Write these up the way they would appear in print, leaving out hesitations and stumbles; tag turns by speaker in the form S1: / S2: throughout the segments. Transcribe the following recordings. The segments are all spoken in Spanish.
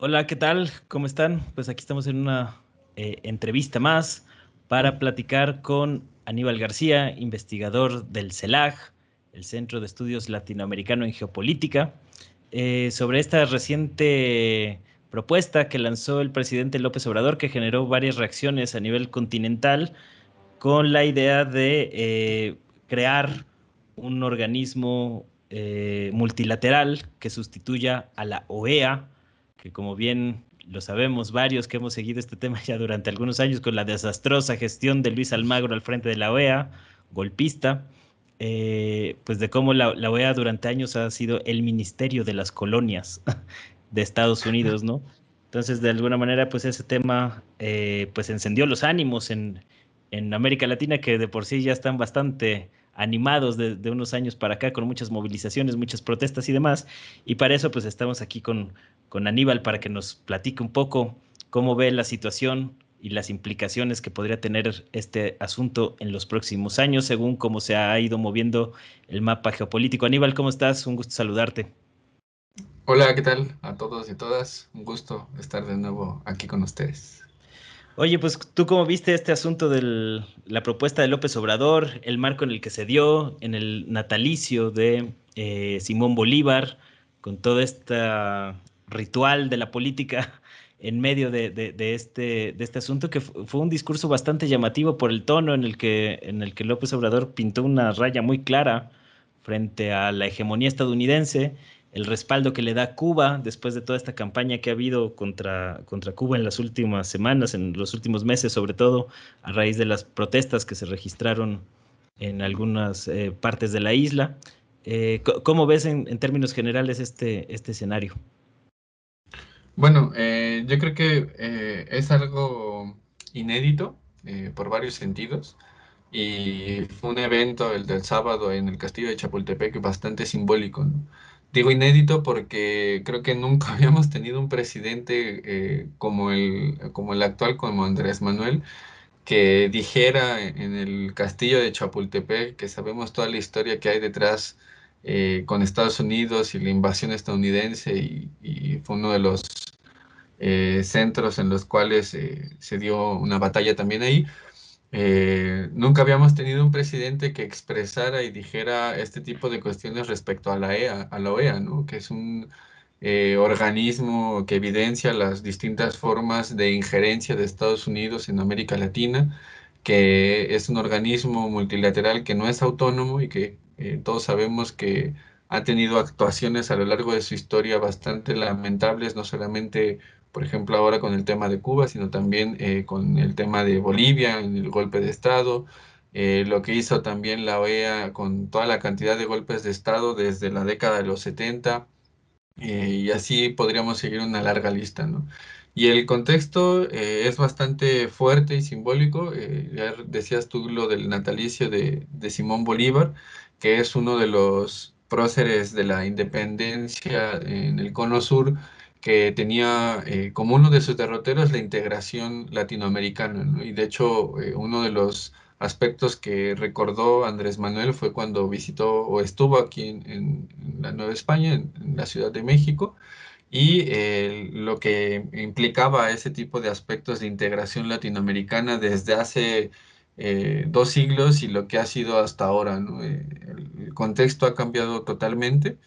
S1: Hola, ¿qué tal? ¿Cómo están? Pues aquí estamos en una entrevista más para platicar con Aníbal García, investigador del CELAG, el Centro de Estudios Latinoamericano en Geopolítica, sobre esta reciente propuesta que lanzó el presidente López Obrador, que generó varias reacciones a nivel continental, con la idea de crear un organismo multilateral que sustituya a la OEA, que como bien lo sabemos varios que hemos seguido este tema ya durante algunos años con la desastrosa gestión de Luis Almagro al frente de la OEA, golpista, pues de cómo la OEA durante años ha sido el ministerio de las colonias de Estados Unidos, ¿no? Entonces, de alguna manera, pues ese tema pues encendió los ánimos en América Latina, que de por sí ya están bastante animados de unos años para acá, con muchas movilizaciones, muchas protestas y demás. Y para eso, pues estamos aquí con Aníbal para que nos platique un poco cómo ve la situación y las implicaciones que podría tener este asunto en los próximos años, según cómo se ha ido moviendo el mapa geopolítico. Aníbal, ¿cómo estás? Un gusto saludarte.
S2: Hola, ¿qué tal a todos y todas? Un gusto estar de nuevo aquí con ustedes.
S1: Oye, pues tú cómo viste este asunto de la propuesta de López Obrador, el marco en el que se dio en el natalicio de Simón Bolívar, con todo este ritual de la política en medio de este asunto, que fue un discurso bastante llamativo por el tono en el que López Obrador pintó una raya muy clara frente a la hegemonía estadounidense, el respaldo que le da Cuba después de toda esta campaña que ha habido contra Cuba en las últimas semanas, en los últimos meses, sobre todo a raíz de las protestas que se registraron en algunas partes de la isla. ¿Cómo ves en términos generales este escenario?
S2: Bueno, yo creo que es algo inédito por varios sentidos y fue un evento, el del sábado en el castillo de Chapultepec, bastante simbólico, ¿no? Digo inédito porque creo que nunca habíamos tenido un presidente como el actual, como Andrés Manuel, que dijera en el castillo de Chapultepec, que sabemos toda la historia que hay detrás con Estados Unidos y la invasión estadounidense, y fue uno de los centros en los cuales se dio una batalla también ahí. Nunca habíamos tenido un presidente que expresara y dijera este tipo de cuestiones respecto a la OEA, ¿no? Que es un organismo que evidencia las distintas formas de injerencia de Estados Unidos en América Latina, que es un organismo multilateral que no es autónomo y que todos sabemos que ha tenido actuaciones a lo largo de su historia bastante lamentables, no solamente por ejemplo, ahora con el tema de Cuba, sino también con el tema de Bolivia, en el golpe de Estado, lo que hizo también la OEA con toda la cantidad de golpes de Estado desde la década de los 70, y así podríamos seguir una larga lista, ¿no? Y el contexto es bastante fuerte y simbólico. Ya decías tú lo del natalicio de Simón Bolívar, que es uno de los próceres de la independencia en el Cono Sur, que tenía como uno de sus derroteros la integración latinoamericana, ¿no? Y de hecho, uno de los aspectos que recordó Andrés Manuel fue cuando visitó o estuvo aquí en la Nueva España, en la Ciudad de México, y lo que implicaba ese tipo de aspectos de integración latinoamericana desde hace 2 siglos y lo que ha sido hasta ahora, ¿no? El contexto ha cambiado totalmente.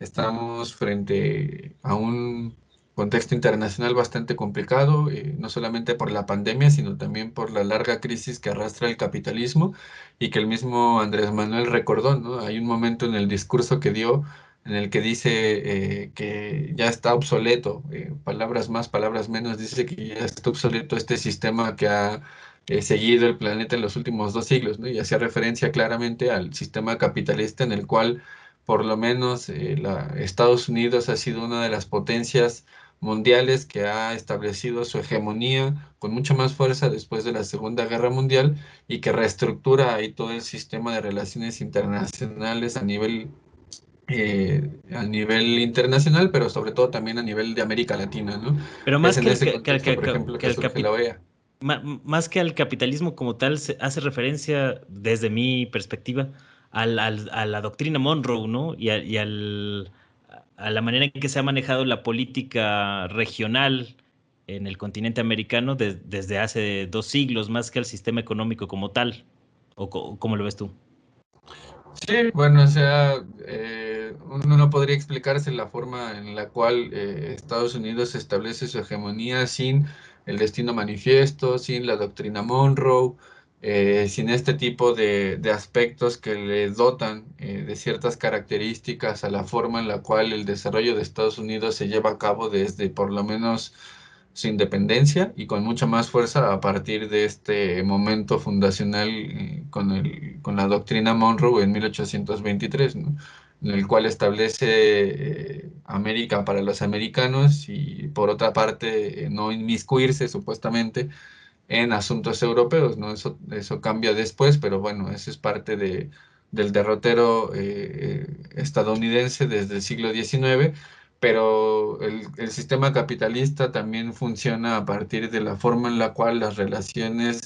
S2: Estamos frente a un contexto internacional bastante complicado, no solamente por la pandemia, sino también por la larga crisis que arrastra el capitalismo y que el mismo Andrés Manuel recordó, ¿no? Hay un momento en el discurso que dio en el que dice que ya está obsoleto, palabras más, palabras menos, dice que ya está obsoleto este sistema que ha seguido el planeta en los últimos 2 siglos, ¿no? Y hacía referencia claramente al sistema capitalista en el cual por lo menos Estados Unidos ha sido una de las potencias mundiales que ha establecido su hegemonía con mucha más fuerza después de la Segunda Guerra Mundial y que reestructura ahí todo el sistema de relaciones internacionales a nivel internacional, pero sobre todo también a nivel de América Latina, ¿no?
S1: Pero
S2: Es
S1: más
S2: en
S1: que
S2: ese contexto, por ejemplo,
S1: que
S2: que
S1: al
S2: surge la OEA.
S1: más que al capitalismo como tal, se hace referencia, desde mi perspectiva, a la doctrina Monroe, ¿no? a la manera en que se ha manejado la política regional en el continente americano desde hace 2 siglos, más que al sistema económico como tal. ¿O cómo lo ves tú?
S2: Sí, bueno, o sea, uno no podría explicarse la forma en la cual Estados Unidos establece su hegemonía sin el destino manifiesto, sin la doctrina Monroe, sin este tipo de aspectos que le dotan de ciertas características a la forma en la cual el desarrollo de Estados Unidos se lleva a cabo desde por lo menos su independencia y con mucha más fuerza a partir de este momento fundacional con la doctrina Monroe en 1823, ¿no? En el cual establece América para los americanos y por otra parte no inmiscuirse supuestamente en asuntos europeos, ¿no? Eso cambia después, pero bueno, eso es parte del derrotero estadounidense desde el siglo XIX, pero el sistema capitalista también funciona a partir de la forma en la cual las relaciones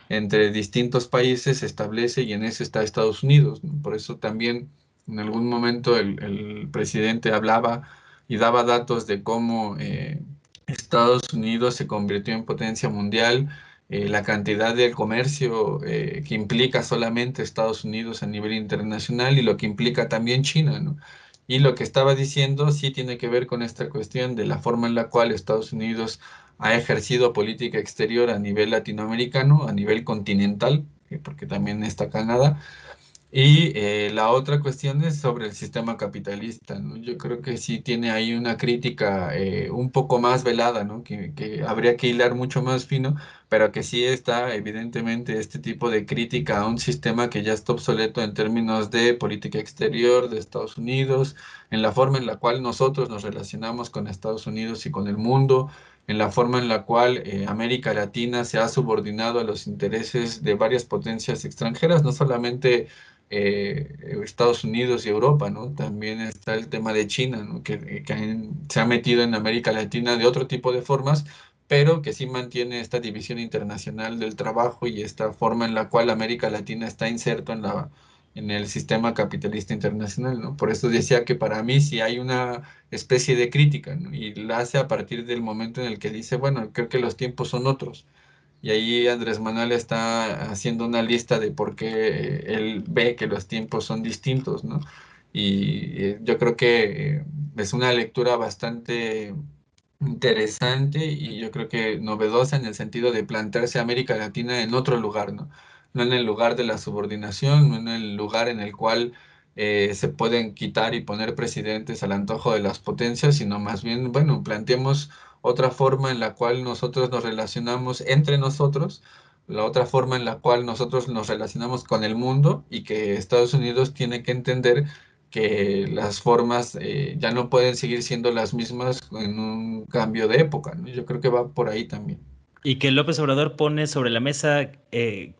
S2: entre distintos países se establece y en eso está Estados Unidos, ¿no? Por eso también en algún momento el presidente hablaba y daba datos de cómo Estados Unidos se convirtió en potencia mundial, la cantidad de comercio que implica solamente Estados Unidos a nivel internacional y lo que implica también China, ¿no? Y lo que estaba diciendo sí tiene que ver con esta cuestión de la forma en la cual Estados Unidos ha ejercido política exterior a nivel latinoamericano, a nivel continental, porque también está Canadá, y la otra cuestión es sobre el sistema capitalista, ¿no? Yo creo que sí tiene ahí una crítica un poco más velada, ¿no? Que habría que hilar mucho más fino, pero que sí está evidentemente este tipo de crítica a un sistema que ya está obsoleto en términos de política exterior de Estados Unidos, en la forma en la cual nosotros nos relacionamos con Estados Unidos y con el mundo, en la forma en la cual América Latina se ha subordinado a los intereses de varias potencias extranjeras, no solamente Estados Unidos y Europa, ¿no? También está el tema de China, ¿no? Se ha metido en América Latina de otro tipo de formas, pero que sí mantiene esta división internacional del trabajo y esta forma en la cual América Latina está inserto en el sistema capitalista internacional, ¿no? Por eso decía que para mí sí hay una especie de crítica, ¿no? Y la hace a partir del momento en el que dice, bueno, creo que los tiempos son otros. Y ahí Andrés Manuel está haciendo una lista de por qué él ve que los tiempos son distintos, ¿no? Y yo creo que es una lectura bastante interesante y yo creo que novedosa en el sentido de plantearse a América Latina en otro lugar, ¿no? No en el lugar de la subordinación, no en el lugar en el cual se pueden quitar y poner presidentes al antojo de las potencias, sino más bien, bueno, planteemos otra forma en la cual nosotros nos relacionamos entre nosotros, la otra forma en la cual nosotros nos relacionamos con el mundo y que Estados Unidos tiene que entender que las formas ya no pueden seguir siendo las mismas en un cambio de época, ¿no? Yo creo que va por ahí también.
S1: Y que López Obrador pone sobre la mesa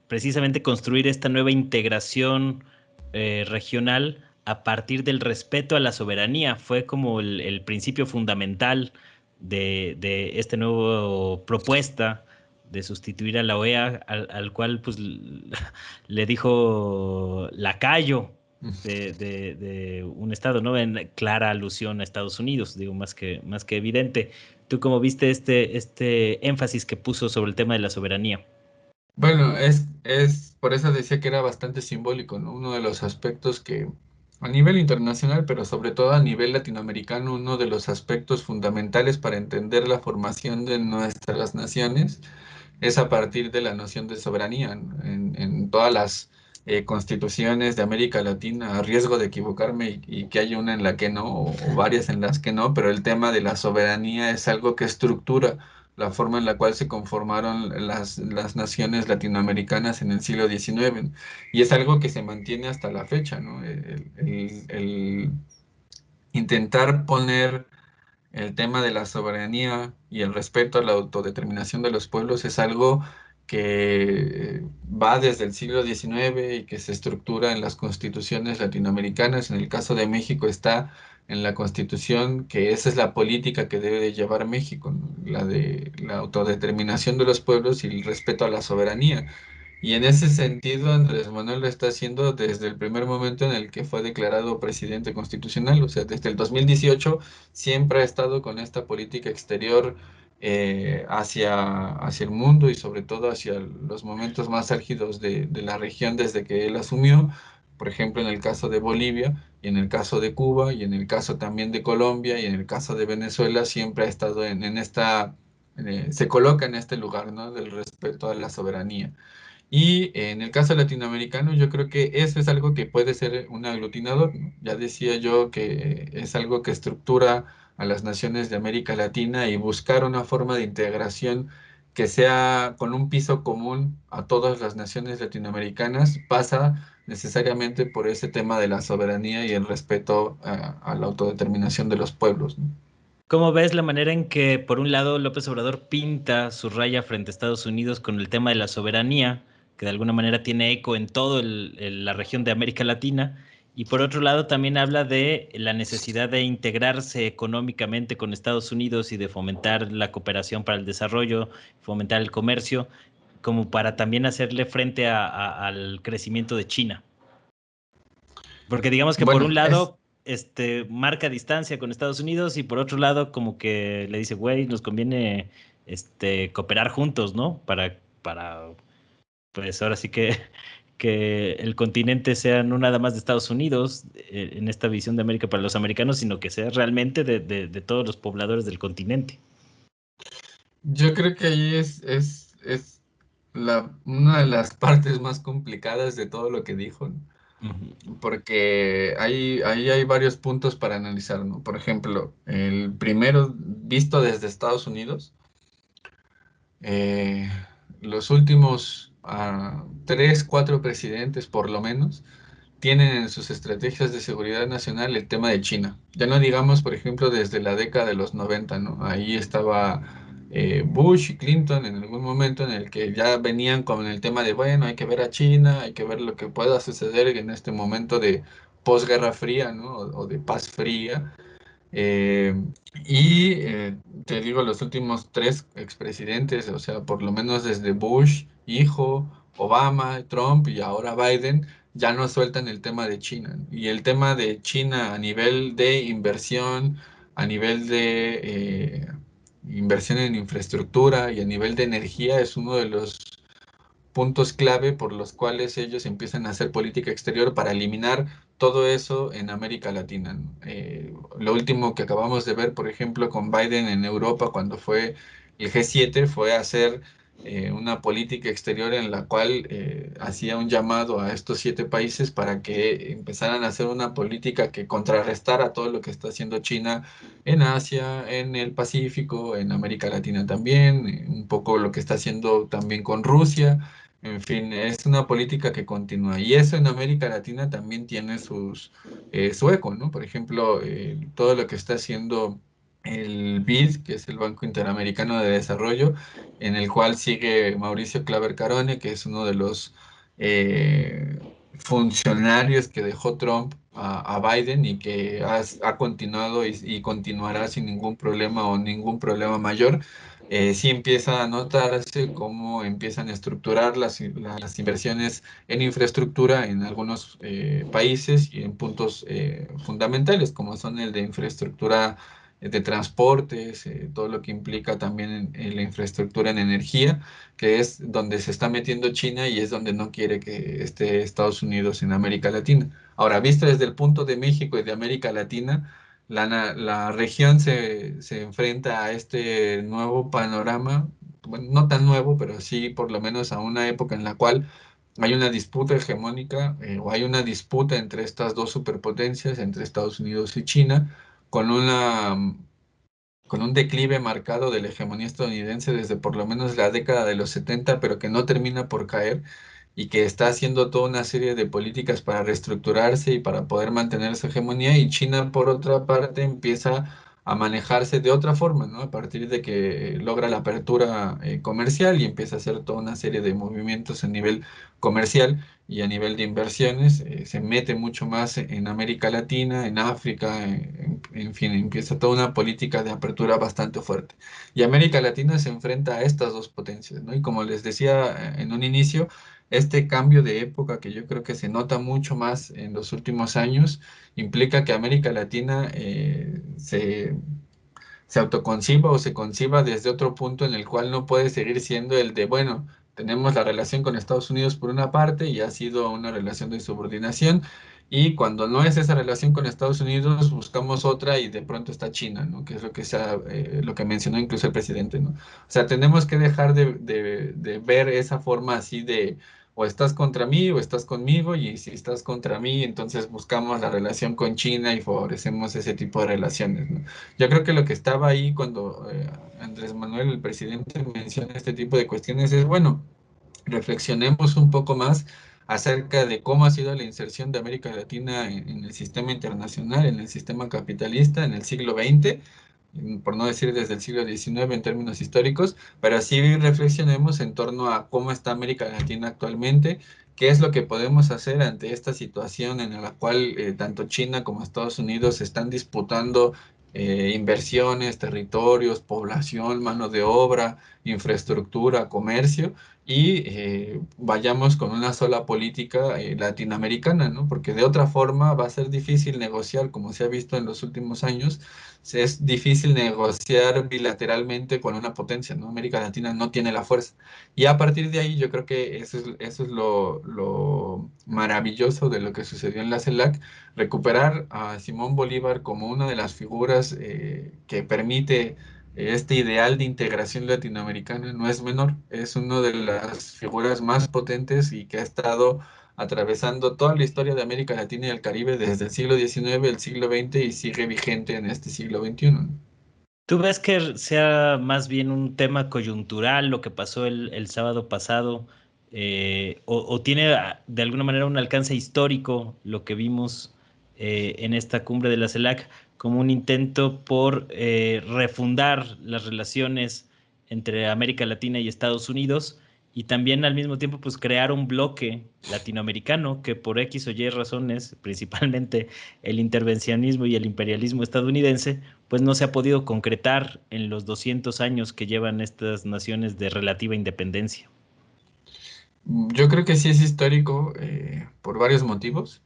S1: precisamente construir esta nueva integración regional a partir del respeto a la soberanía. Fue como el principio fundamental de esta nueva propuesta de sustituir a la OEA, al cual pues le dijo lacayo de un estado, ¿no? En clara alusión a Estados Unidos, digo, más que evidente. ¿Tú cómo viste este énfasis que puso sobre el tema de la soberanía?
S2: Bueno, por eso decía que era bastante simbólico, ¿no? Uno de los aspectos que a nivel internacional, pero sobre todo a nivel latinoamericano, uno de los aspectos fundamentales para entender la formación de nuestras naciones es a partir de la noción de soberanía, ¿no? En todas las constituciones de América Latina, a riesgo de equivocarme y que haya una en la que no, o varias en las que no, pero el tema de la soberanía es algo que estructura la forma en la cual se conformaron las naciones latinoamericanas en el siglo XIX. Y es algo que se mantiene hasta la fecha, ¿no? El intentar poner el tema de la soberanía y el respeto a la autodeterminación de los pueblos es algo que va desde el siglo XIX y que se estructura en las constituciones latinoamericanas. En el caso de México está en la constitución que esa es la política que debe de llevar México, ¿no? La de la autodeterminación de los pueblos y el respeto a la soberanía. Y en ese sentido, Andrés Manuel lo está haciendo desde el primer momento en el que fue declarado presidente constitucional, o sea, desde el 2018 siempre ha estado con esta política exterior hacia el mundo y sobre todo hacia los momentos más álgidos de la región desde que él asumió, por ejemplo, en el caso de Bolivia, y en el caso de Cuba, y en el caso también de Colombia, y en el caso de Venezuela, siempre ha estado en esta, se coloca en este lugar, ¿no? Del respeto a la soberanía. Y en el caso latinoamericano, yo creo que eso es algo que puede ser un aglutinador, ¿no? Ya decía yo que es algo que estructura a las naciones de América Latina y buscar una forma de integración que sea con un piso común a todas las naciones latinoamericanas pasa necesariamente por ese tema de la soberanía y el respeto a la autodeterminación de los pueblos, ¿no?
S1: ¿Cómo ves la manera en que, por un lado, López Obrador pinta su raya frente a Estados Unidos con el tema de la soberanía, que de alguna manera tiene eco en toda la región de América Latina, y por otro lado también habla de la necesidad de integrarse económicamente con Estados Unidos y de fomentar la cooperación para el desarrollo, fomentar el comercio, como para también hacerle frente al crecimiento de China? Porque digamos que por
S2: Bueno,
S1: un
S2: es,
S1: lado, marca distancia con Estados Unidos y por otro lado, como que le dice, güey, nos conviene, cooperar juntos, ¿no? Pues ahora sí que el continente sea no nada más de Estados Unidos, en esta visión de América para los americanos, sino que sea realmente de todos los pobladores del continente.
S2: yo creo que ahí es una de las partes más complicadas de todo lo que dijo, ¿no?
S1: Ujú.
S2: Porque ahí hay varios puntos para analizar, ¿no? Por ejemplo, el primero, visto desde Estados Unidos, eh, los últimos tres, cuatro presidentes, por lo menos, tienen en sus estrategias de seguridad nacional el tema de China. Ya no digamos, por ejemplo, desde la década de los 90, ¿no? Ahí estaba Bush y Clinton en algún momento en el que ya venían con el tema de, bueno, hay que ver a China, hay que ver lo que pueda suceder en este momento de posguerra fría, ¿no? O de paz fría. Eh, Te digo, los últimos tres expresidentes, o sea, por lo menos desde Bush, hijo, Obama, Trump y ahora Biden, ya no sueltan el tema de China. Y el tema de China a nivel de inversión, a nivel de inversión en infraestructura y a nivel de energía es uno de los puntos clave por los cuales ellos empiezan a hacer política exterior para eliminar todo eso en América Latina, ¿no? Lo último que acabamos de ver, por ejemplo, con Biden en Europa cuando fue el G7, fue hacer una política exterior en la cual hacía un llamado a estos siete países para que empezaran a hacer una política que contrarrestara todo lo que está haciendo China en Asia, en el Pacífico, en América Latina también, un poco lo que está haciendo también con Rusia. En fin, es una política que continúa y eso en América Latina también tiene su eco, ¿no? Por ejemplo, todo lo que está haciendo el BID, que es el Banco Interamericano de Desarrollo, en el cual sigue Mauricio Claver Carone, que es uno de los funcionarios que dejó Trump a Biden y que ha continuado y continuará sin ningún problema o ningún problema mayor. Sí empieza a notarse cómo empiezan a estructurar las inversiones en infraestructura en algunos países y en puntos fundamentales, como son el de infraestructura de transportes, todo lo que implica también en la infraestructura en energía, que es donde se está metiendo China y es donde no quiere que esté Estados Unidos en América Latina. Ahora, visto desde el punto de México y de América Latina, la región se enfrenta a este nuevo panorama, bueno, no tan nuevo, pero sí por lo menos a una época en la cual hay una disputa hegemónica o hay una disputa entre estas dos superpotencias, entre Estados Unidos y China, con con un declive marcado de la hegemonía estadounidense desde por lo menos la década de los 70, pero que no termina por caer y que está haciendo toda una serie de políticas para reestructurarse y para poder mantener su hegemonía, y China, por otra parte, empieza a manejarse de otra forma, ¿no? A partir de que logra la apertura comercial y empieza a hacer toda una serie de movimientos a nivel comercial y a nivel de inversiones, se mete mucho más en América Latina, en África, en fin, empieza toda una política de apertura bastante fuerte. Y América Latina se enfrenta a estas dos potencias, ¿no? Y como les decía en un inicio, este cambio de época que yo creo que se nota mucho más en los últimos años, implica que América Latina se autoconciba o se conciba desde otro punto en el cual no puede seguir siendo el de, bueno, tenemos la relación con Estados Unidos por una parte y ha sido una relación de subordinación, y cuando no es esa relación con Estados Unidos buscamos otra y de pronto está China, ¿no? Que es lo que, lo que mencionó incluso el presidente, ¿no? O sea, tenemos que dejar de ver esa forma así de o estás contra mí o estás conmigo, y si estás contra mí, entonces buscamos la relación con China y favorecemos ese tipo de relaciones, ¿no? Yo creo que lo que estaba ahí cuando Andrés Manuel, el presidente, menciona este tipo de cuestiones es, bueno, reflexionemos un poco más acerca de cómo ha sido la inserción de América Latina en el sistema internacional, en el sistema capitalista en el siglo XX, por no decir desde el siglo XIX en términos históricos, pero así reflexionemos en torno a cómo está América Latina actualmente, qué es lo que podemos hacer ante esta situación en la cual tanto China como Estados Unidos están disputando inversiones, territorios, población, mano de obra, infraestructura, comercio, y vayamos con una sola política latinoamericana, ¿no? Porque de otra forma va a ser difícil negociar, como se ha visto en los últimos años, es difícil negociar bilateralmente con una potencia, ¿no? América Latina no tiene la fuerza. Y a partir de ahí yo creo que eso es lo maravilloso de lo que sucedió en la CELAC, recuperar a Simón Bolívar como una de las figuras que permite este ideal de integración latinoamericana. No es menor, es una de las figuras más potentes y que ha estado atravesando toda la historia de América Latina y el Caribe desde el siglo XIX, el siglo XX, y sigue vigente en este siglo XXI.
S1: ¿Tú ves que sea más bien un tema coyuntural lo que pasó el sábado pasado, o tiene de alguna manera un alcance histórico lo que vimos en esta cumbre de la CELAC como un intento por refundar las relaciones entre América Latina y Estados Unidos, y también al mismo tiempo pues crear un bloque latinoamericano que por X o Y razones, principalmente el intervencionismo y el imperialismo estadounidense, pues no se ha podido concretar en los 200 años que llevan estas naciones de relativa independencia?
S2: Yo creo que sí es histórico por varios motivos.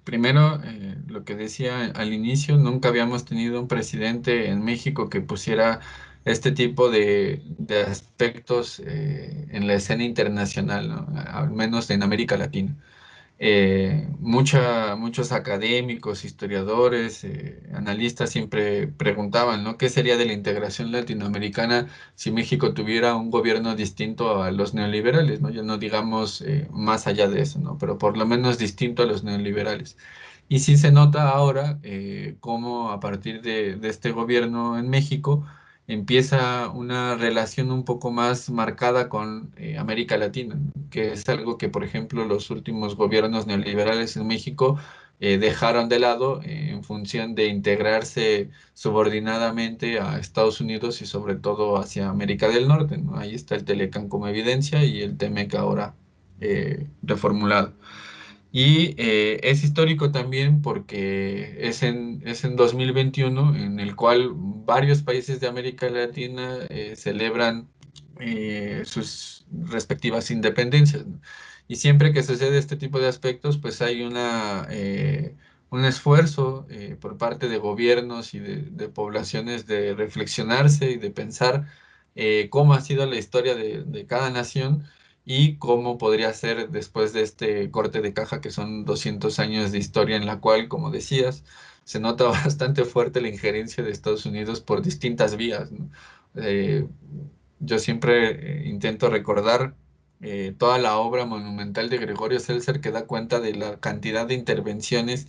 S2: Primero, lo que decía al inicio, nunca habíamos tenido un presidente en México que pusiera este tipo de aspectos en la escena internacional, ¿no? Al menos en América Latina. Muchos académicos, historiadores, analistas siempre preguntaban, ¿no? ¿Qué sería de la integración latinoamericana si México tuviera un gobierno distinto a los neoliberales, ¿no? Ya no digamos más allá de eso, ¿no? Pero por lo menos distinto a los neoliberales. Y sí se nota ahora cómo a partir de este gobierno en México empieza una relación un poco más marcada con América Latina, ¿no? Que es algo que, por ejemplo, los últimos gobiernos neoliberales en México dejaron de lado en función de integrarse subordinadamente a Estados Unidos y sobre todo hacia América del Norte, ¿no? Ahí está el Telecán como evidencia y el TEMEC ahora reformulado. Y es histórico también porque es en 2021 en el cual varios países de América Latina celebran sus respectivas independencias, ¿no? Y siempre que sucede este tipo de aspectos, pues hay un esfuerzo por parte de gobiernos y de poblaciones de reflexionarse y de pensar cómo ha sido la historia de cada nación y cómo podría ser después de este corte de caja que son 200 años de historia en la cual, como decías, se nota bastante fuerte la injerencia de Estados Unidos por distintas vías, ¿no? Eh, yo siempre intento recordar toda la obra monumental de Gregorio Seltzer que da cuenta de la cantidad de intervenciones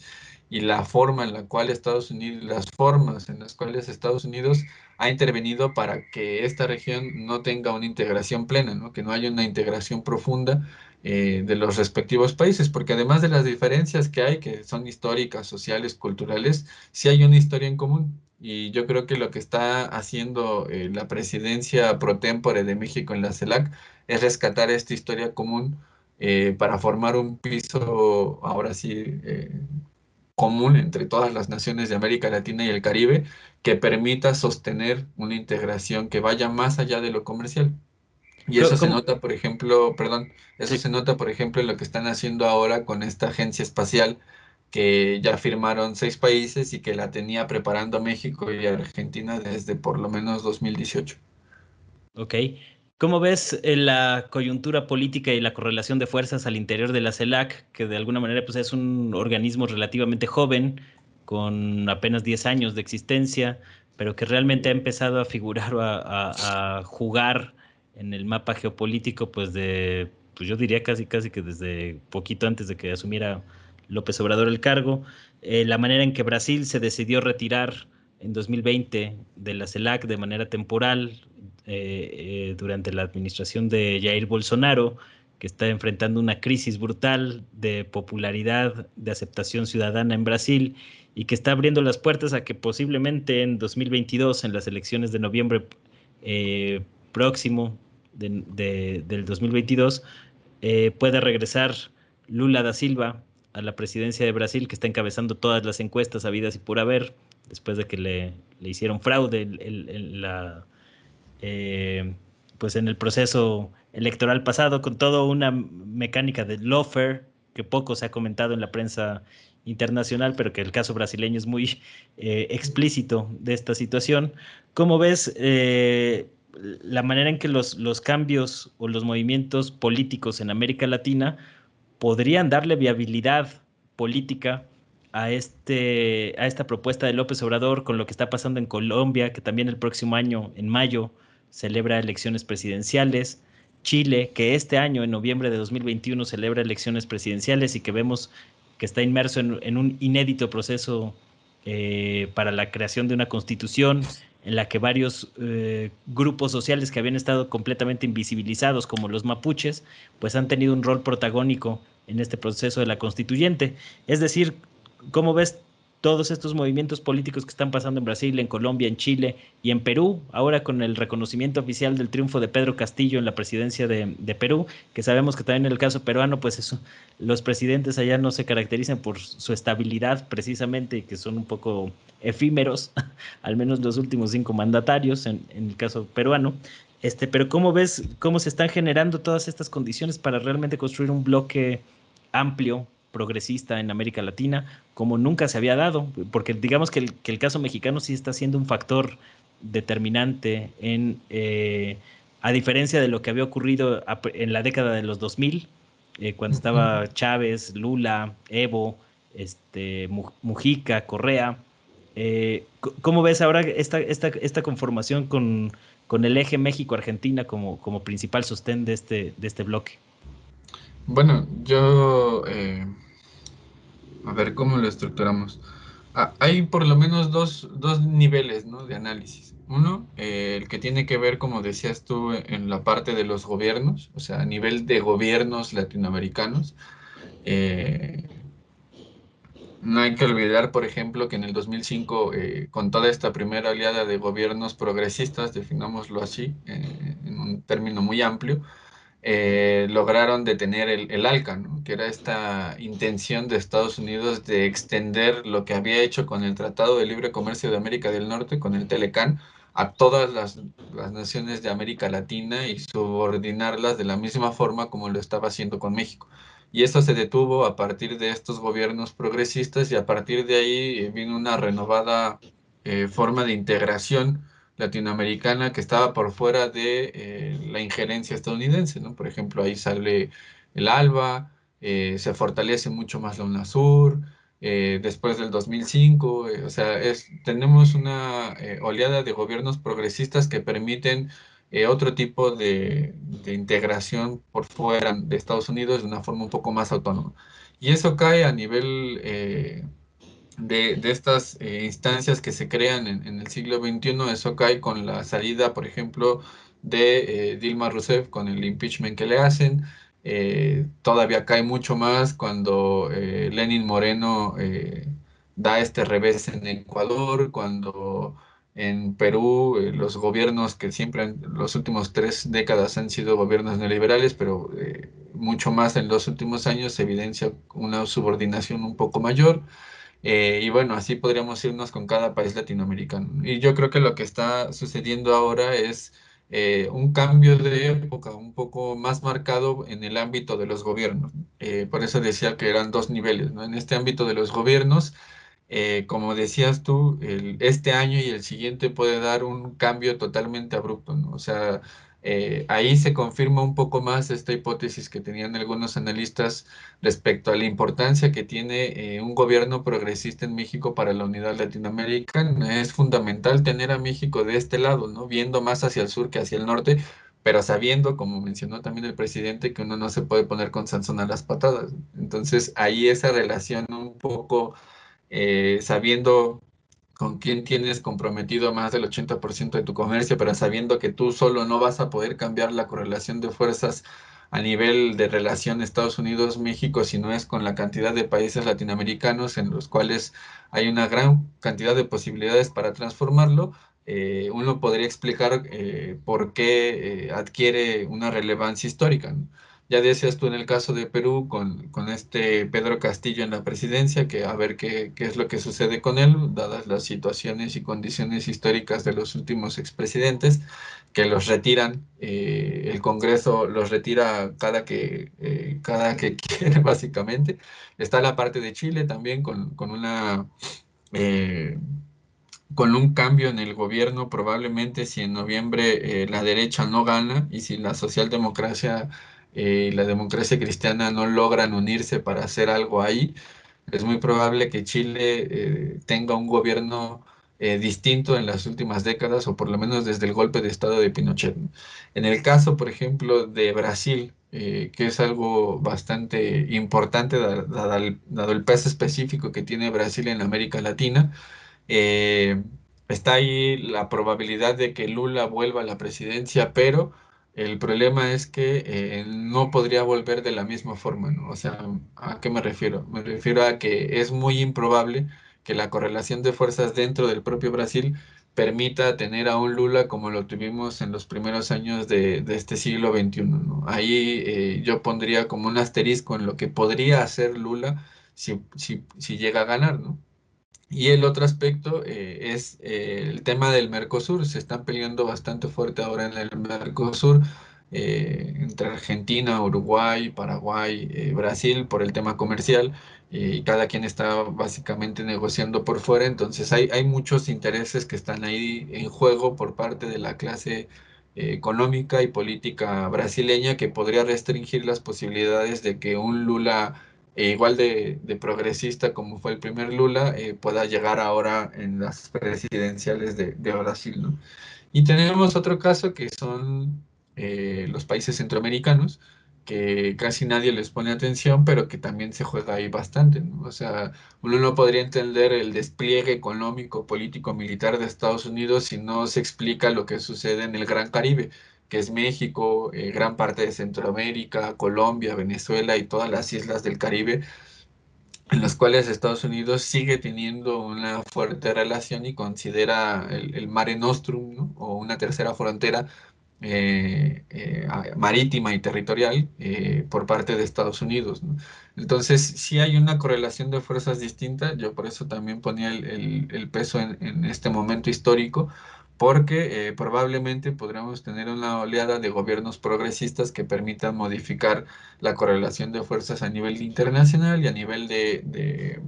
S2: y la forma en la cual Estados Unidos, las formas en las cuales Estados Unidos ha intervenido para que esta región no tenga una integración plena, ¿no? Que no haya una integración profunda de los respectivos países, porque además de las diferencias que hay, que son históricas, sociales, culturales, sí hay una historia en común. Y yo creo que lo que está haciendo la presidencia pro tempore de México en la CELAC es rescatar esta historia común para formar un piso, ahora sí, común entre todas las naciones de América Latina y el Caribe, que permita sostener una integración que vaya más allá de lo comercial. Y eso se
S1: ¿Cómo?
S2: nota, por ejemplo, perdón, eso
S1: Sí.
S2: se nota, por ejemplo, en lo que están haciendo ahora con esta agencia espacial que ya firmaron 6 países y que la tenía preparando México y Argentina desde por lo menos 2018.
S1: Ok. ¿Cómo ves la coyuntura política y la correlación de fuerzas al interior de la CELAC, que de alguna manera pues, es un organismo relativamente joven, con apenas 10 años de existencia, pero que realmente ha empezado a figurar o a jugar en el mapa geopolítico, pues yo diría casi casi que desde poquito antes de que asumiera López Obrador el cargo? La manera en que Brasil se decidió retirar en 2020 de la CELAC de manera temporal, durante la administración de Jair Bolsonaro, que está enfrentando una crisis brutal de popularidad, de aceptación ciudadana en Brasil, y que está abriendo las puertas a que posiblemente en 2022, en las elecciones de noviembre eh, próximo del 2022, pueda regresar Lula da Silva a la presidencia de Brasil, que está encabezando todas las encuestas habidas y por haber, después de que le hicieron fraude eh, pues en el proceso electoral pasado, con toda una mecánica de lawfare que poco se ha comentado en la prensa internacional, pero que el caso brasileño es muy explícito de esta situación. ¿Cómo ves la manera en que los cambios o los movimientos políticos en América Latina podrían darle viabilidad política a esta propuesta de López Obrador, con lo que está pasando en Colombia, que también el próximo año, en mayo, celebra elecciones presidenciales? Chile, que este año, en noviembre de 2021, celebra elecciones presidenciales y que vemos que está inmerso en un inédito proceso para la creación de una constitución en la que varios grupos sociales que habían estado completamente invisibilizados, como los mapuches, pues han tenido un rol protagónico en este proceso de la constituyente. Es decir, ¿cómo ves todos estos movimientos políticos que están pasando en Brasil, en Colombia, en Chile y en Perú, ahora con el reconocimiento oficial del triunfo de Pedro Castillo en la presidencia de Perú, que sabemos que también en el caso peruano, pues eso, los presidentes allá no se caracterizan por su estabilidad precisamente, y que son un poco efímeros, al menos los últimos 5 mandatarios en el caso peruano? Pero ¿cómo ves cómo se están generando todas estas condiciones para realmente construir un bloque amplio, progresista en América Latina, como nunca se había dado? Porque digamos que el caso mexicano sí está siendo un factor determinante a diferencia de lo que había ocurrido en la década de los 2000, cuando estaba Chávez, Lula, Evo, Mujica, Correa. ¿Cómo ves ahora esta conformación con el eje México-Argentina como principal sostén de este bloque?
S2: Bueno, yo, a ver cómo lo estructuramos. Hay por lo menos dos niveles, ¿no?, de análisis. Uno, el que tiene que ver, como decías tú, en la parte de los gobiernos, o sea, a nivel de gobiernos latinoamericanos. Eh, no hay que olvidar, por ejemplo, que en el 2005, con toda esta primera oleada de gobiernos progresistas, definámoslo así, en un término muy amplio, lograron detener el ALCA, ¿no?, que era esta intención de Estados Unidos de extender lo que había hecho con el Tratado de Libre Comercio de América del Norte, con el Telecán, a todas las naciones de América Latina y subordinarlas de la misma forma como lo estaba haciendo con México. Y eso se detuvo a partir de estos gobiernos progresistas y a partir de ahí vino una renovada forma de integración latinoamericana que estaba por fuera de la injerencia estadounidense, ¿no? Por ejemplo, ahí sale el ALBA, se fortalece mucho más la UNASUR, después del 2005, o sea, tenemos una oleada de gobiernos progresistas que permiten otro tipo de integración por fuera de Estados Unidos de una forma un poco más autónoma. Y eso cae a nivel de estas instancias que se crean en el siglo XXI. Eso cae con la salida, por ejemplo, de Dilma Rousseff, con el impeachment que le hacen. Todavía cae mucho más cuando Lenin Moreno da este revés en Ecuador, cuando en Perú los gobiernos que siempre en los últimos 3 décadas han sido gobiernos neoliberales, pero mucho más en los últimos años se evidencia una subordinación un poco mayor. Y bueno, así podríamos irnos con cada país latinoamericano. Y yo creo que lo que está sucediendo ahora es un cambio de época un poco más marcado en el ámbito de los gobiernos. Por eso decía que eran dos niveles, ¿no? En este ámbito de los gobiernos, como decías tú, este año y el siguiente puede dar un cambio totalmente abrupto, ¿no? O sea, ahí se confirma un poco más esta hipótesis que tenían algunos analistas respecto a la importancia que tiene un gobierno progresista en México para la unidad latinoamericana. Es fundamental tener a México de este lado, ¿no? Viendo más hacia el sur que hacia el norte, pero sabiendo, como mencionó también el presidente, que uno no se puede poner con Sansón a las patadas. Entonces, ahí esa relación un poco sabiendo con quién tienes comprometido más del 80% de tu comercio, pero sabiendo que tú solo no vas a poder cambiar la correlación de fuerzas a nivel de relación Estados Unidos-México, si no es con la cantidad de países latinoamericanos en los cuales hay una gran cantidad de posibilidades para transformarlo. Uno podría explicar por qué adquiere una relevancia histórica, ¿no? Ya decías tú en el caso de Perú con este Pedro Castillo en la presidencia, que a ver qué es lo que sucede con él, dadas las situaciones y condiciones históricas de los últimos expresidentes, que los retiran, el Congreso los retira cada que quiere, básicamente. Está la parte de Chile también con una... eh, con un cambio en el gobierno, probablemente si en noviembre la derecha no gana y si la socialdemocracia y la democracia cristiana no logran unirse para hacer algo ahí, es muy probable que Chile tenga un gobierno distinto en las últimas décadas o por lo menos desde el golpe de estado de Pinochet, ¿no? En el caso, por ejemplo, de Brasil, que es algo bastante importante dado el peso específico que tiene Brasil en América Latina, eh, está ahí la probabilidad de que Lula vuelva a la presidencia, pero el problema es que no podría volver de la misma forma, ¿no? O sea, ¿a qué me refiero? Me refiero a que es muy improbable que la correlación de fuerzas dentro del propio Brasil permita tener a un Lula como lo tuvimos en los primeros años de este siglo XXI, ¿no? Ahí yo pondría como un asterisco en lo que podría hacer Lula si llega a ganar, ¿no? Y el otro aspecto es el tema del Mercosur. Se están peleando bastante fuerte ahora en el Mercosur, entre Argentina, Uruguay, Paraguay, Brasil, por el tema comercial. Y cada quien está básicamente negociando por fuera. Entonces hay muchos intereses que están ahí en juego por parte de la clase económica y política brasileña que podría restringir las posibilidades de que un Lula igual de progresista como fue el primer Lula, pueda llegar ahora en las presidenciales de Brasil, ¿no? Y tenemos otro caso que son los países centroamericanos, que casi nadie les pone atención, pero que también se juega ahí bastante, ¿no? O sea, uno no podría entender el despliegue económico, político, militar de Estados Unidos si no se explica lo que sucede en el Gran Caribe, que es México, gran parte de Centroamérica, Colombia, Venezuela y todas las islas del Caribe, en las cuales Estados Unidos sigue teniendo una fuerte relación y considera el Mare Nostrum, ¿no? O una tercera frontera marítima y territorial por parte de Estados Unidos, ¿no? Entonces, sí hay una correlación de fuerzas distinta. Yo por eso también ponía el peso en este momento histórico, porque probablemente podremos tener una oleada de gobiernos progresistas que permitan modificar la correlación de fuerzas a nivel internacional y a nivel de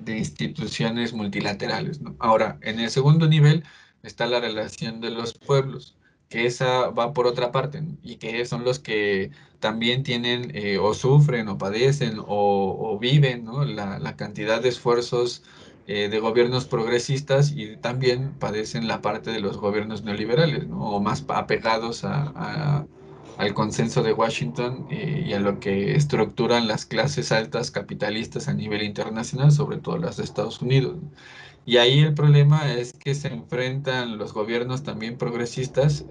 S2: instituciones multilaterales, ¿no? Ahora, en el segundo nivel está la relación de los pueblos, que esa va por otra parte, ¿no? Y que son los que también tienen o sufren o padecen o viven, ¿no? La cantidad de esfuerzos de gobiernos progresistas y también padecen la parte de los gobiernos neoliberales, ¿no? O más apegados al consenso de Washington y a lo que estructuran las clases altas capitalistas a nivel internacional, sobre todo las de Estados Unidos, ¿no? Y ahí el problema es que se enfrentan los gobiernos también progresistas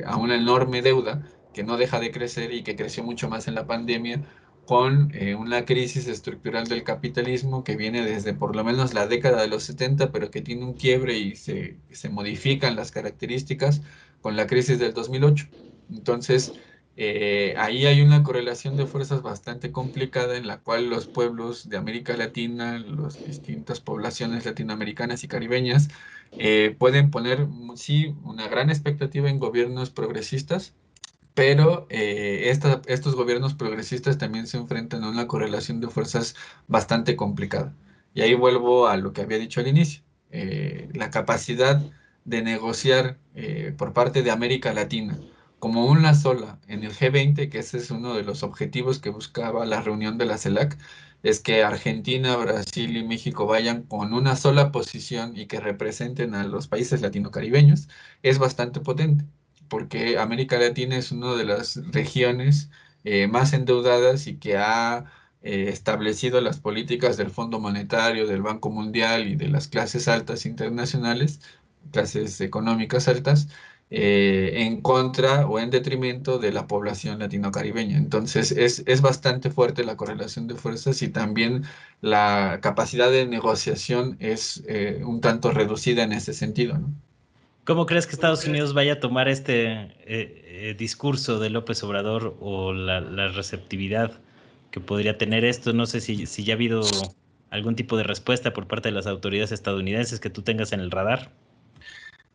S2: a una enorme deuda que no deja de crecer y que creció mucho más en la pandemia, con una crisis estructural del capitalismo que viene desde por lo menos la década de los 70, pero que tiene un quiebre y se modifican las características con la crisis del 2008. Entonces, ahí hay una correlación de fuerzas bastante complicada en la cual los pueblos de América Latina, las distintas poblaciones latinoamericanas y caribeñas, pueden poner, sí, una gran expectativa en gobiernos progresistas, pero estos gobiernos progresistas también se enfrentan a una correlación de fuerzas bastante complicada. Y ahí vuelvo a lo que había dicho al inicio. La capacidad de negociar por parte de América Latina como una sola en el G20, que ese es uno de los objetivos que buscaba la reunión de la CELAC, es que Argentina, Brasil y México vayan con una sola posición y que representen a los países latino-caribeños, es bastante potente porque América Latina es una de las regiones más endeudadas y que ha establecido las políticas del Fondo Monetario, del Banco Mundial y de las clases altas internacionales, clases económicas altas, en contra o en detrimento de la población latino-caribeña. Entonces es bastante fuerte la correlación de fuerzas y también la capacidad de negociación es un tanto reducida en ese sentido, ¿no?
S1: ¿Cómo crees que Estados Unidos vaya a tomar este discurso de López Obrador o la receptividad que podría tener esto? No sé si ya ha habido algún tipo de respuesta por parte de las autoridades estadounidenses que tú tengas en el radar.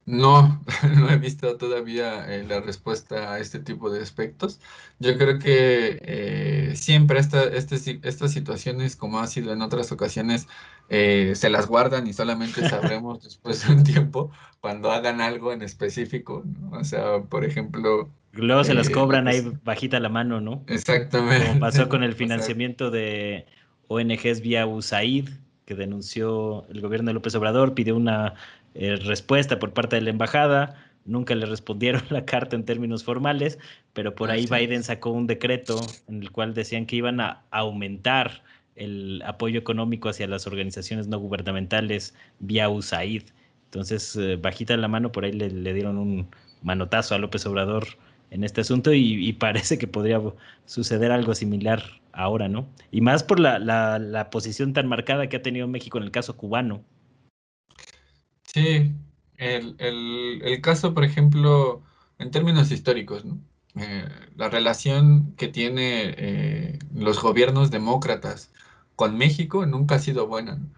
S2: No, no he visto todavía la respuesta a este tipo de aspectos. Yo creo que siempre estas situaciones, como ha sido en otras ocasiones, se las guardan y solamente sabremos después de un tiempo cuando hagan algo en específico, ¿no? O sea, por ejemplo,
S1: Luego se las
S2: lo
S1: cobran
S2: que
S1: ahí
S2: es
S1: bajita la mano, ¿no? Como
S2: exactamente,
S1: pasó con
S2: ¿no?
S1: el
S2: O sea,
S1: financiamiento de ONGs vía USAID, que denunció el gobierno de López Obrador, pidió una respuesta por parte de la embajada, nunca le respondieron la carta en términos formales, pero por ahí
S2: así
S1: Biden
S2: es.
S1: sacó un decreto en el cual decían que iban a aumentar el apoyo económico hacia las organizaciones no gubernamentales vía USAID. Entonces, bajita la mano, por ahí le dieron un manotazo a López Obrador en este asunto y parece que podría suceder algo similar ahora, ¿no? Y más por la posición tan marcada que ha tenido México en el caso cubano.
S2: Sí, el caso, por ejemplo, en términos históricos, ¿no? La relación que tiene los gobiernos demócratas con México nunca ha sido buena, ¿no?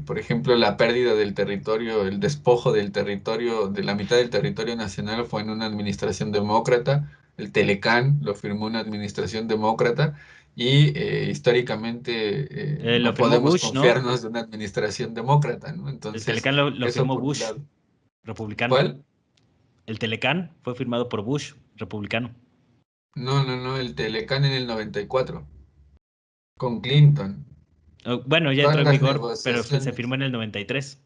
S2: Por ejemplo, la pérdida del territorio, el despojo del territorio, de la mitad del territorio nacional fue en una administración demócrata, el Telecán lo firmó una administración demócrata y históricamente
S1: Lo
S2: no
S1: firmó
S2: podemos
S1: Bush, ¿no?
S2: confiarnos de una administración demócrata, ¿no?
S1: El
S2: Entonces,
S1: Telecán lo
S2: eso
S1: firmó
S2: por un
S1: Bush,
S2: lado.
S1: republicano.
S2: ¿Cuál?
S1: El Telecán fue firmado por Bush, republicano.
S2: No, no, no, el Telecán en el 94 con Clinton.
S1: Bueno, ya
S2: Todas
S1: entró en
S2: las
S1: vigor, pero se
S2: negociaciones.
S1: firmó en el 93.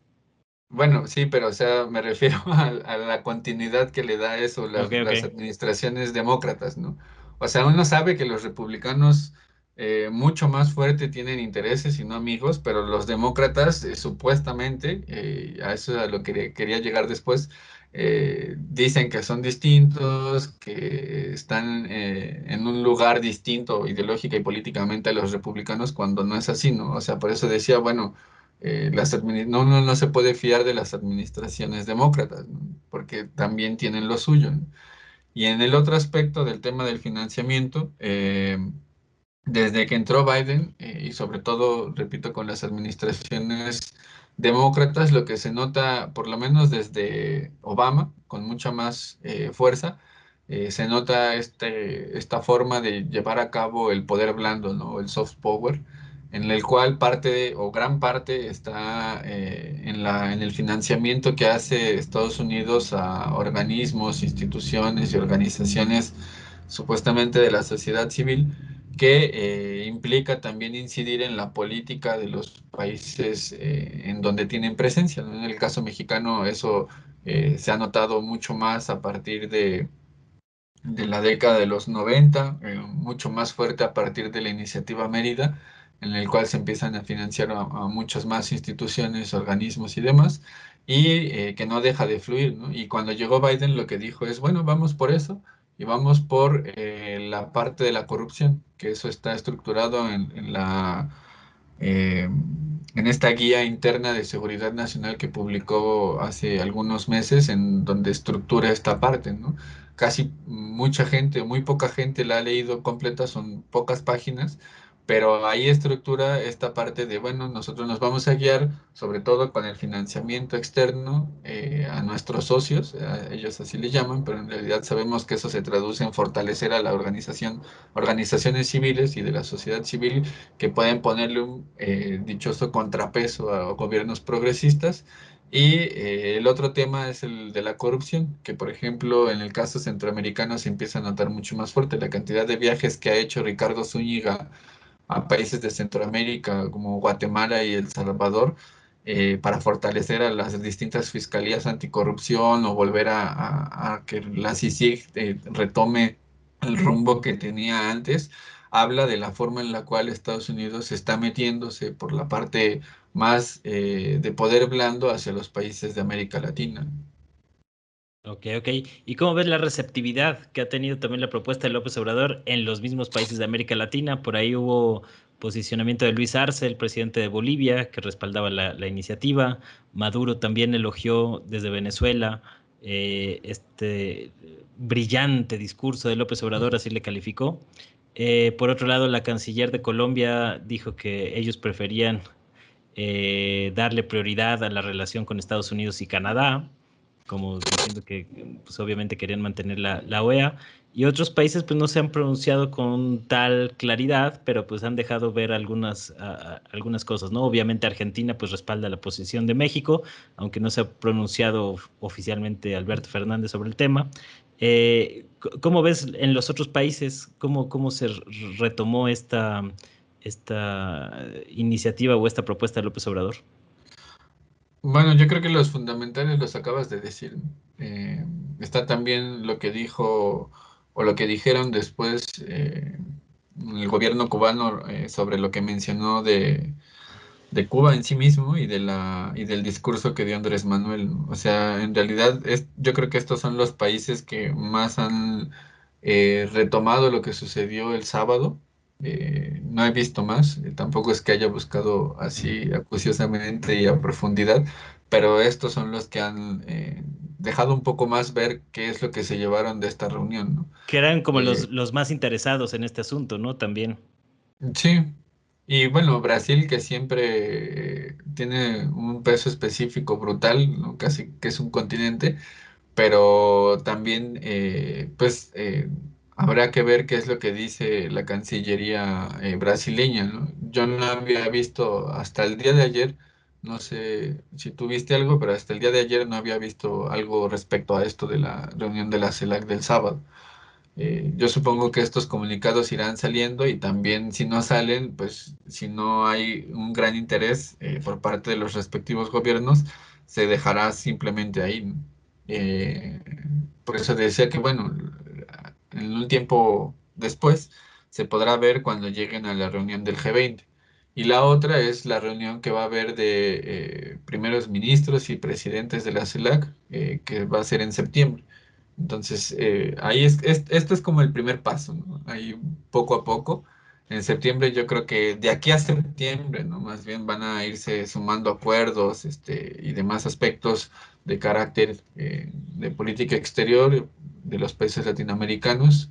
S2: Bueno, sí, pero o sea, me refiero a la continuidad que le da eso
S1: Ok,
S2: las
S1: ok.
S2: administraciones demócratas, ¿no? O sea, uno sabe que los republicanos mucho más fuerte tienen intereses y no amigos, pero los demócratas supuestamente, a eso es a lo que quería llegar después, dicen que son distintos, que están en un lugar distinto ideológica y políticamente a los republicanos cuando no es así, ¿no? O sea, por eso decía, bueno no se puede fiar de las administraciones demócratas, ¿no? Porque también tienen lo suyo, ¿no? Y en el otro aspecto del tema del financiamiento, desde que entró Biden, y sobre todo, repito, con las administraciones demócratas, lo que se nota, por lo menos desde Obama, con mucha más fuerza, se nota esta forma de llevar a cabo el poder blando, ¿no? El soft power, en el cual o gran parte está en el financiamiento que hace Estados Unidos a organismos, instituciones y organizaciones supuestamente de la sociedad civil que implica también incidir en la política de los países en donde tienen presencia, ¿no? En el caso mexicano eso se ha notado mucho más a partir de la década de los 90, mucho más fuerte a partir de la iniciativa Mérida, en el cual se empiezan a financiar a muchas más instituciones, organismos y demás, y que no deja de fluir, ¿no? Y cuando llegó Biden lo que dijo es, bueno, vamos por eso y vamos por la parte de la corrupción, que eso está estructurado eh, en esta guía interna de seguridad nacional que publicó hace algunos meses, en donde estructura esta parte, ¿no? Casi mucha gente, muy poca gente la ha leído completa, son pocas páginas, pero ahí estructura esta parte de, bueno, nosotros nos vamos a guiar sobre todo con el financiamiento externo a nuestros socios, ellos así le llaman, pero en realidad sabemos que eso se traduce en fortalecer a la organización, organizaciones civiles y de la sociedad civil que pueden ponerle un dichoso contrapeso a gobiernos progresistas. Y el otro tema es el de la corrupción, que por ejemplo en el caso centroamericano se empieza a notar mucho más fuerte la cantidad de viajes que ha hecho Ricardo Zúñiga a países de Centroamérica como Guatemala y El Salvador para fortalecer a las distintas fiscalías anticorrupción o volver a que la CICIG retome el rumbo que tenía antes, habla de la forma en la cual Estados Unidos está metiéndose por la parte más de poder blando hacia los países de América Latina.
S1: Ok, ok. ¿Y cómo ves la receptividad que ha tenido también la propuesta de López Obrador en los mismos países de América Latina? Por ahí hubo posicionamiento de Luis Arce, el presidente de Bolivia, que respaldaba la iniciativa. Maduro también elogió desde Venezuela este brillante discurso de López Obrador, así le calificó. Por otro lado, la canciller de Colombia dijo que ellos preferían darle prioridad a la relación con Estados Unidos y Canadá, como diciendo que pues, obviamente querían mantener la OEA, y otros países pues no se han pronunciado con tal claridad, pero pues han dejado ver algunas cosas, ¿no? Obviamente Argentina pues respalda la posición de México, aunque no se ha pronunciado oficialmente Alberto Fernández sobre el tema. ¿Cómo ves en los otros países? ¿Cómo se retomó esta iniciativa o esta propuesta de López Obrador?
S2: Bueno, yo creo que los fundamentales los acabas de decir. Eh, Está también lo que dijo o lo que dijeron después el gobierno cubano sobre lo que mencionó de Cuba en sí mismo y y del discurso que dio Andrés Manuel, ¿no? O sea, en realidad yo creo que estos son los países que más han retomado lo que sucedió el sábado. No he visto más, tampoco es que haya buscado así acuciosamente y a profundidad, pero estos son los que han dejado un poco más ver qué es lo que se llevaron de esta reunión, ¿no?
S1: Que eran como
S2: Eh,
S1: los más interesados en este asunto, ¿no? También.
S2: Sí, y bueno, Brasil que siempre tiene un peso específico brutal, ¿no? Casi que es un continente, pero también pues habrá que ver qué es lo que dice la Cancillería brasileña, ¿no? Yo no había visto hasta el día de ayer, no sé si tú viste algo, pero hasta el día de ayer no había visto algo respecto a esto de la reunión de la CELAC del sábado. Yo supongo que estos comunicados irán saliendo y también si no salen, pues si no hay un gran interés por parte de los respectivos gobiernos, se dejará simplemente ahí, ¿no? Eh, por eso decía que, bueno, en un tiempo después se podrá ver cuando lleguen a la reunión del G20. Y la otra es la reunión que va a haber de primeros ministros y presidentes de la CELAC, que va a ser en septiembre. Entonces, ahí esto es como el primer paso, ¿no? Ahí poco a poco. En septiembre yo creo que de aquí a septiembre, ¿no? Más bien van a irse sumando acuerdos, y demás aspectos de carácter de política exterior de los países latinoamericanos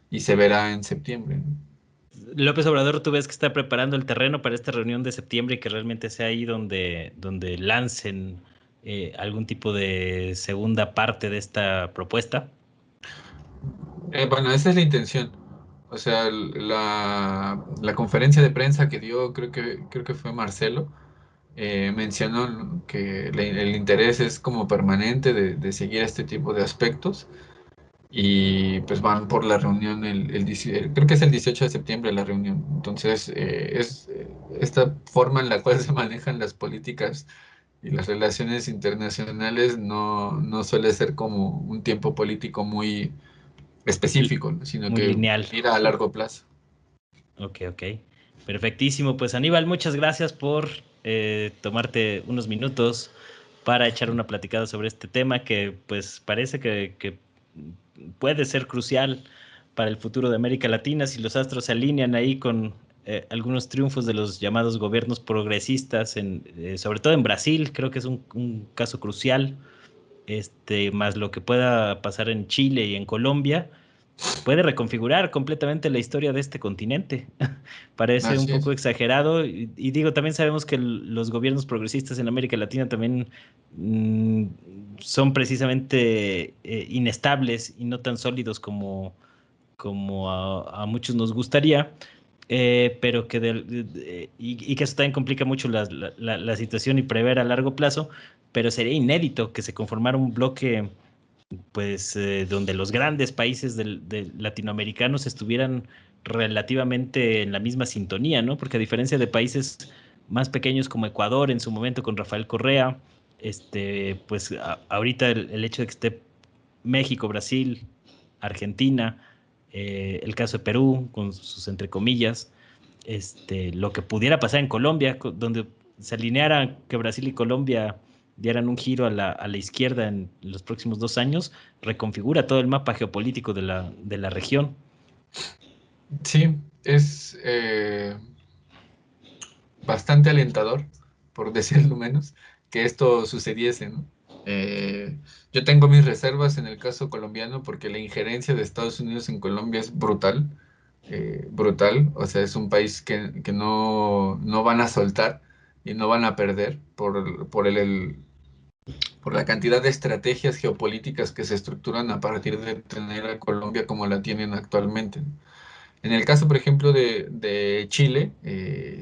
S2: y se verá en septiembre, ¿no?
S1: López Obrador, ¿tú ves que está preparando el terreno para esta reunión de septiembre y que realmente sea ahí donde lancen algún tipo de segunda parte de esta propuesta?
S2: Bueno, esa es la intención. O sea, la conferencia de prensa que dio, creo que fue Marcelo, mencionó, ¿no? Que el interés es como permanente de seguir este tipo de aspectos y pues van por la reunión creo que es el 18 de septiembre la reunión. Entonces, esta forma en la cual se manejan las políticas y las relaciones internacionales no suele ser como un tiempo político muy
S1: L-
S2: específico, ¿no? Sino
S1: Muy
S2: que
S1: lineal.
S2: mira a largo plazo.
S1: Ok, ok. Perfectísimo. Pues Aníbal, muchas gracias por tomarte unos minutos para echar una platicada sobre este tema que pues parece que puede ser crucial para el futuro de América Latina si los astros se alinean ahí con algunos triunfos de los llamados gobiernos progresistas, sobre todo en Brasil, creo que es un caso crucial, más lo que pueda pasar en Chile y en Colombia. puede reconfigurar completamente la historia de este continente. Parece un
S2: Así
S1: poco
S2: es.
S1: exagerado y digo, también sabemos que los gobiernos progresistas en América Latina también mm, son precisamente inestables y no tan sólidos como a muchos nos gustaría, pero que y que eso también complica mucho la situación y prever a largo plazo, pero sería inédito que se conformara un bloque pues donde los grandes países latinoamericanos estuvieran relativamente en la misma sintonía, ¿no? Porque a diferencia de países más pequeños como Ecuador en su momento con Rafael Correa, pues ahorita el hecho de que esté México, Brasil, Argentina, el caso de Perú con sus entre comillas, lo que pudiera pasar en Colombia, donde se alineara que Brasil y Colombia dieran un giro a la izquierda en los próximos 2 años, reconfigura todo el mapa geopolítico de la región.
S2: Sí, es bastante alentador, por decirlo menos, que esto sucediese, ¿no? Yo tengo mis reservas en el caso colombiano porque la injerencia de Estados Unidos en Colombia es brutal, brutal, o sea, es un país que no van a soltar y no van a perder por la cantidad de estrategias geopolíticas que se estructuran a partir de tener a Colombia como la tienen actualmente, ¿no? En el caso, por ejemplo, de Chile,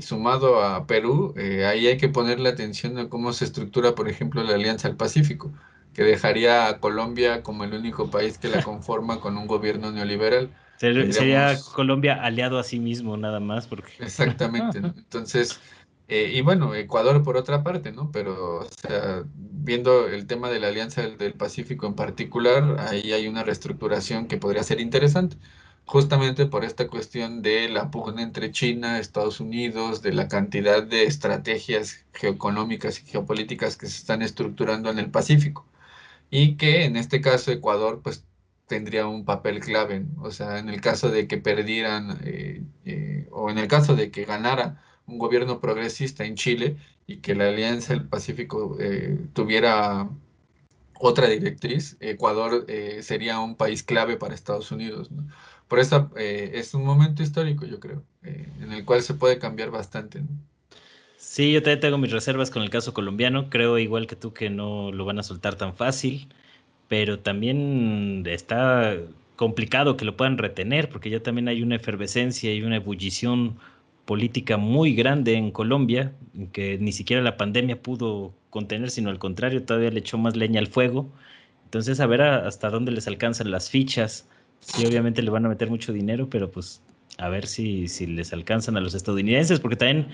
S2: sumado a Perú, ahí hay que ponerle atención a cómo se estructura, por ejemplo, la Alianza del Pacífico, que dejaría a Colombia como el único país que la conforma con un gobierno neoliberal.
S1: Sería
S2: Tendríamos
S1: Colombia aliado a sí mismo nada más, porque
S2: exactamente, ¿no? Entonces, y bueno, Ecuador por otra parte, ¿no? Pero, o sea, viendo el tema de la Alianza del Pacífico en particular, ahí hay una reestructuración que podría ser interesante, justamente por esta cuestión de la pugna entre China, Estados Unidos, de la cantidad de estrategias geoeconómicas y geopolíticas que se están estructurando en el Pacífico y que en este caso Ecuador pues tendría un papel clave, ¿no? O sea, en el caso de que perdieran o en el caso de que ganara un gobierno progresista en Chile y que la Alianza del Pacífico tuviera otra directriz, Ecuador sería un país clave para Estados Unidos, ¿no? Por eso es un momento histórico, yo creo, en el cual se puede cambiar bastante, ¿no?
S1: sí, yo también tengo mis reservas con el caso colombiano. Creo igual que tú que no lo van a soltar tan fácil, pero también está complicado que lo puedan retener, porque ya también hay una efervescencia y una ebullición política muy grande en Colombia, que ni siquiera la pandemia pudo contener, sino al contrario, todavía le echó más leña al fuego. Entonces, a ver hasta dónde les alcanzan las fichas. Sí, obviamente le van a meter mucho dinero, pero pues a ver si les alcanzan a los estadounidenses, porque también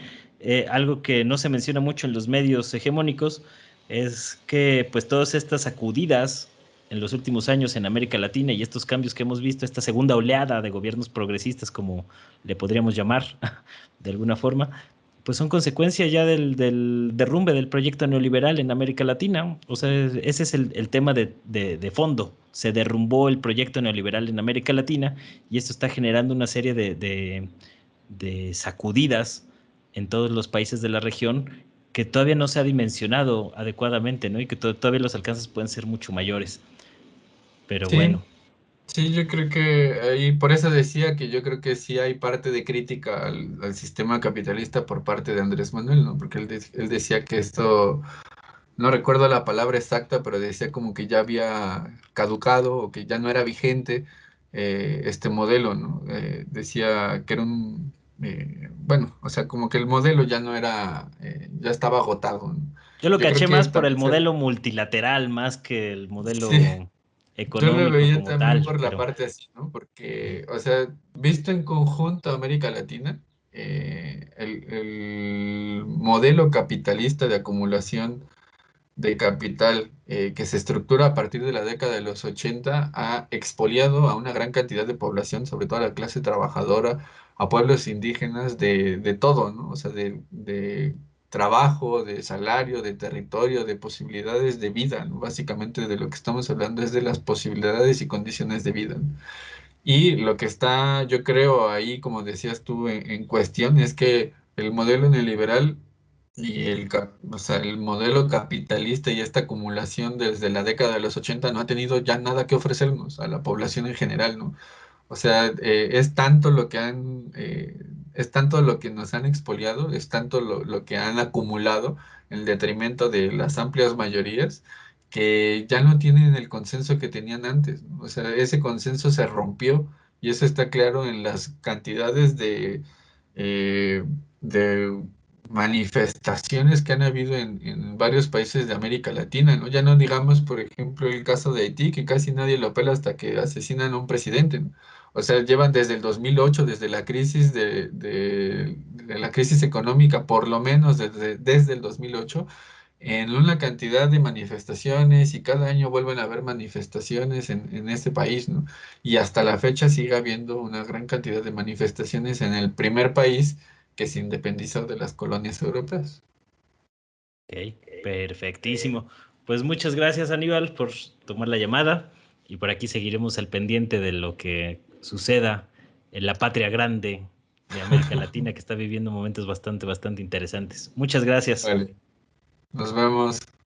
S1: algo que no se menciona mucho en los medios hegemónicos es que pues todas estas sacudidas en los últimos años en América Latina y estos cambios que hemos visto, esta segunda oleada de gobiernos progresistas, como le podríamos llamar de alguna forma, pues son consecuencia ya del derrumbe del proyecto neoliberal en América Latina. O sea, ese es el tema de fondo. Se derrumbó el proyecto neoliberal en América Latina y esto está generando una serie de sacudidas en todos los países de la región que todavía no se ha dimensionado adecuadamente, ¿no? Y que todavía los alcances pueden ser mucho mayores. Pero
S2: Sí,
S1: bueno,
S2: sí, yo creo que ahí, por eso decía que yo creo que sí hay parte de crítica al sistema capitalista por parte de Andrés Manuel, ¿no? Porque él decía que esto, no recuerdo la palabra exacta, pero decía como que ya había caducado o que ya no era vigente este modelo, ¿no? Decía que era bueno, o sea, como que el modelo ya no era, ya estaba agotado, ¿no?
S1: yo lo
S2: Yo creo
S1: caché
S2: que
S1: más por el
S2: también
S1: modelo multilateral más que el
S2: sí.
S1: modelo
S2: Yo lo
S1: económico
S2: veía
S1: como
S2: también
S1: tal,
S2: por la
S1: pero
S2: parte así, ¿no? Porque, o sea, visto en conjunto América Latina, el modelo capitalista de acumulación de capital que se estructura a partir de la década de los 80 ha expoliado a una gran cantidad de población, sobre todo a la clase trabajadora, a pueblos indígenas, de todo, ¿no? O sea, de trabajo, de salario, de territorio, de posibilidades de vida, ¿no? Básicamente de lo que estamos hablando es de las posibilidades y condiciones de vida, ¿no? Y lo que está, yo creo, ahí, como decías tú, en cuestión es que el modelo neoliberal y o sea, el modelo capitalista y esta acumulación desde la década de los 80 no ha tenido ya nada que ofrecernos a la población en general, ¿no? O sea, es tanto lo que nos han expoliado, es tanto lo que han acumulado en detrimento de las amplias mayorías, que ya no tienen el consenso que tenían antes, ¿no? O sea, ese consenso se rompió y eso está claro en las cantidades eh, de manifestaciones que han habido en varios países de América Latina, ¿no? Ya no digamos, por ejemplo, el caso de Haití, que casi nadie lo pela hasta que asesinan a un presidente, ¿no? O sea, llevan desde el 2008, desde la crisis de la crisis económica, por lo menos desde el 2008, en una cantidad de manifestaciones y cada año vuelven a haber manifestaciones en este país, ¿no? Y hasta la fecha sigue habiendo una gran cantidad de manifestaciones en el primer país que se independizó de las colonias europeas.
S1: Ok, perfectísimo. Pues muchas gracias, Aníbal, por tomar la llamada y por aquí seguiremos al pendiente de lo que suceda en la patria grande de América Latina que está viviendo momentos bastante interesantes. Muchas gracias.
S2: Vale, nos vemos.